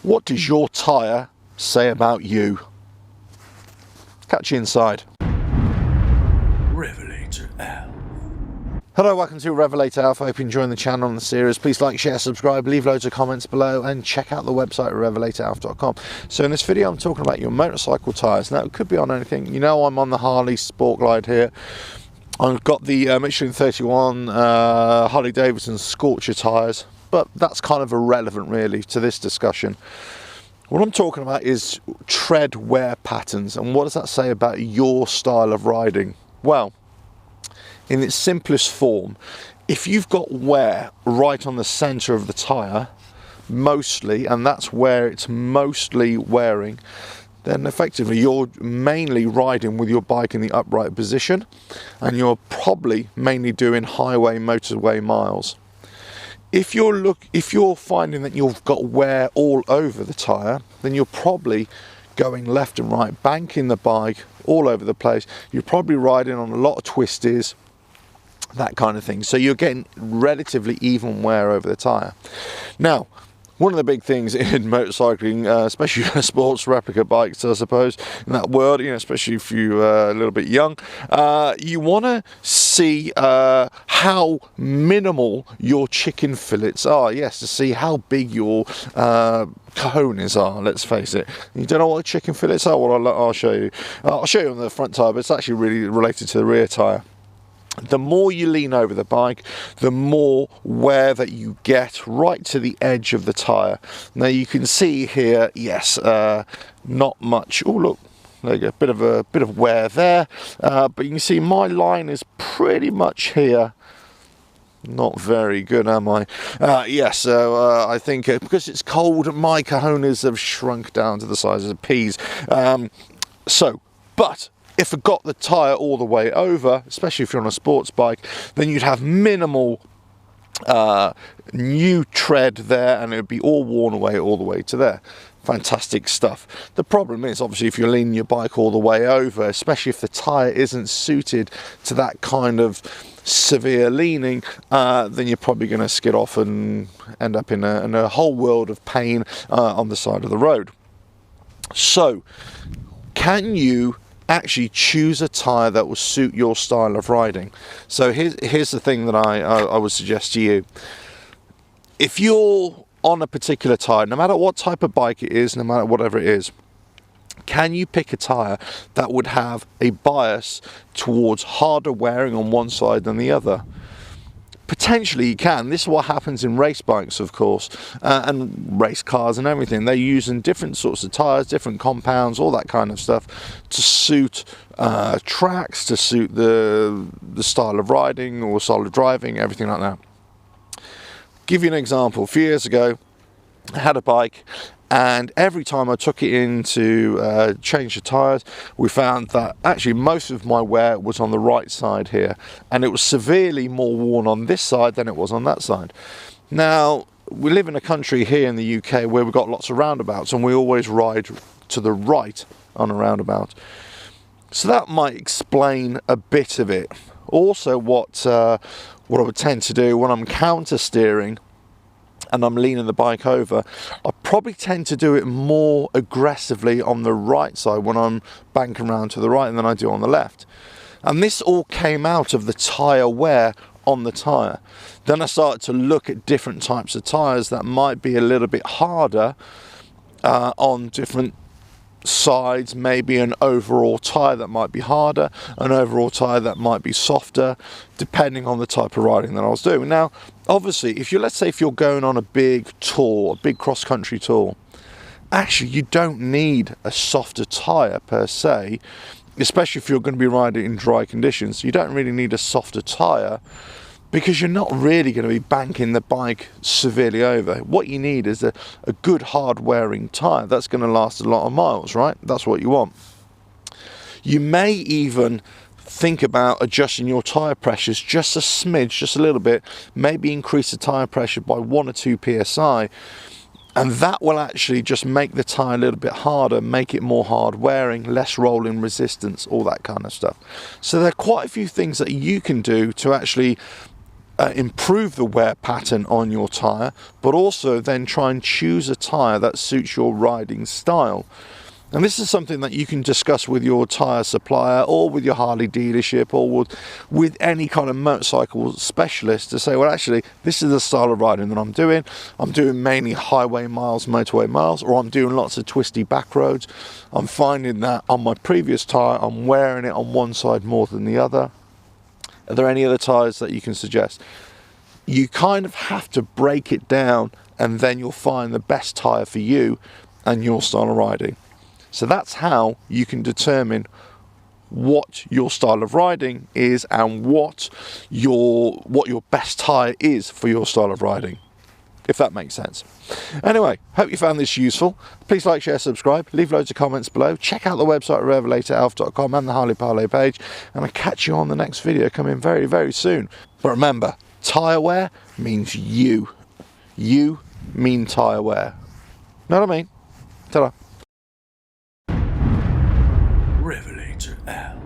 What does your tyre say about you? Catch you inside. Revelator Alf. Hello, welcome to Revelator Alf. I hope you're enjoying the channel and the series. Please like, share, subscribe, leave loads of comments below, and check out the website at revelatoralf.com. So in this video, I'm talking about your motorcycle tyres. Now, it could be on anything. You know, I'm on the Harley Sport Glide here. I've got the Michelin 31 Harley Davidson Scorcher tyres, but that's kind of irrelevant really to this discussion. What I'm talking about is tread wear patterns, and what does that say about your style of riding? Well, in its simplest form, if you've got wear right on the centre of the tyre, mostly, and that's where it's mostly wearing, then effectively you're mainly riding with your bike in the upright position, and you're probably mainly doing highway, motorway miles. If you're finding that you've got wear all over the tyre, then you're probably going left and right, banking the bike all over the place. You're probably riding on a lot of twisties, that kind of thing. So you're getting relatively even wear over the tyre. Now, one of the big things in motorcycling, especially sports replica bikes, I suppose, in that world, you know, especially if you're a little bit young, you want to see how minimal your chicken fillets are. Yes, to see how big your cojones are, let's face it. You don't know what chicken fillets are? Well, I'll show you. I'll show you on the front tyre, but it's actually really related to the rear tyre. The more you lean over the bike, the more wear that you get right to the edge of the tyre. Now you can see here, yes, not much. Oh look, there you go, bit of wear there, but you can see my line is pretty much here. Not very good, am I? Yes, so I think because it's cold, my cojones have shrunk down to the size of peas. But if I got the tyre all the way over, especially if you're on a sports bike, then you'd have minimal new tread there, and it would be all worn away all the way to there. Fantastic stuff. The problem is, obviously, if you're leaning your bike all the way over, especially if the tyre isn't suited to that kind of severe leaning, then you're probably going to skid off and end up in a whole world of pain on the side of the road. So, can you actually choose a tyre that will suit your style of riding? So here's the thing that I would suggest to you. If you're on a particular tyre, no matter what type of bike it is, no matter whatever it is, can you pick a tyre that would have a bias towards harder wearing on one side than the other? Potentially you can. This is what happens in race bikes, of course, and race cars and everything. They're using different sorts of tyres, different compounds, all that kind of stuff to suit tracks, to suit the style of riding or style of driving, everything like that. Give you an example. A few years ago, I had a bike, and every time I took it in to change the tyres, we found that actually most of my wear was on the right side here, and it was severely more worn on this side than it was on that side. Now, we live in a country here in the UK where we've got lots of roundabouts, and we always ride to the right on a roundabout. So that might explain a bit of it. Also, what I would tend to do when I'm counter steering and I'm leaning the bike over, I probably tend to do it more aggressively on the right side when I'm banking around to the right than I do on the left. And this all came out of the tyre wear on the tyre. Then I started to look at different types of tyres that might be a little bit harder on different sides, maybe an overall tyre that might be harder, an overall tyre that might be softer, depending on the type of riding that I was doing. Now, obviously, let's say if you're going on a big tour, a big cross-country tour, actually you don't need a softer tyre per se, especially if you're going to be riding in dry conditions. You don't really need a softer tyre, because you're not really going to be banking the bike severely over. What you need is a good hard wearing tyre that's going to last a lot of miles, right? That's what you want. You may even think about adjusting your tyre pressures just a smidge, just a little bit, maybe increase the tyre pressure by 1 or 2 psi, and that will actually just make the tyre a little bit harder, make it more hard wearing, less rolling resistance, all that kind of stuff. So there are quite a few things that you can do to actually improve the wear pattern on your tyre, but also then try and choose a tyre that suits your riding style. And this is something that you can discuss with your tyre supplier or with your Harley dealership or with any kind of motorcycle specialist to say, well, actually, this is the style of riding that I'm doing. I'm doing mainly highway miles, motorway miles, or I'm doing lots of twisty back roads. I'm finding that on my previous tyre, I'm wearing it on one side more than the other. Are there any other tyres that you can suggest? You kind of have to break it down, and then you'll find the best tyre for you and your style of riding. So that's how you can determine what your style of riding is and what your best tyre is for your style of riding, if that makes sense. Anyway, hope you found this useful. Please like, share, subscribe, leave loads of comments below. Check out the website revelatoralf.com and the Harley Parlay page, and I'll catch you on the next video coming very, very soon. But remember, tyre wear means you. You mean tyre wear. Know what I mean? Ta-da. Revelator Alf.